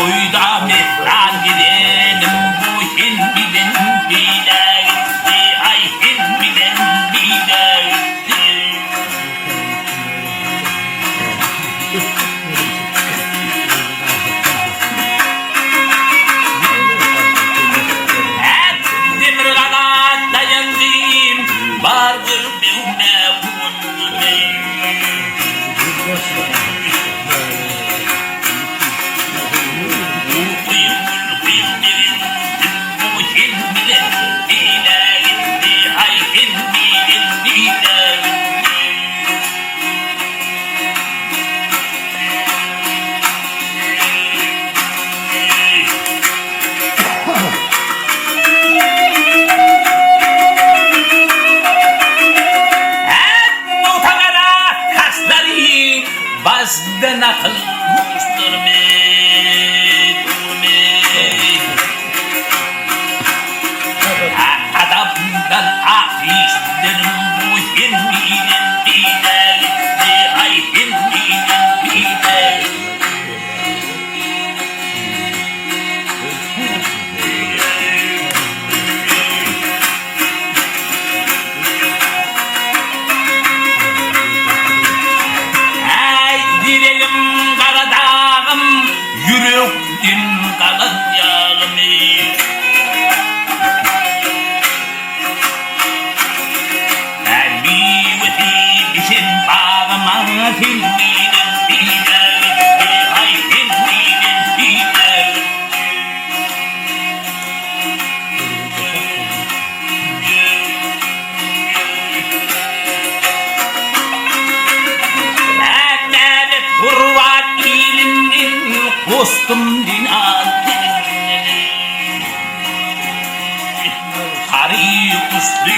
Boyda mehran gidelim bu hilmiden bile gitti. Ay hilmiden bile gitti. Hep demir kanat dayandım. Vardır bir bazda nakıl durme. Adamdan afişlerim bu hilmiden bile gitti. Ay hilmiden bile. Gidelim Karadağ'ım, yürektin kalan yağımı. Ben bir için bağıma hilmiden bile gitti. Ay hilmiden bile. Kurvat ilinin kostum dinadinin Hari kustu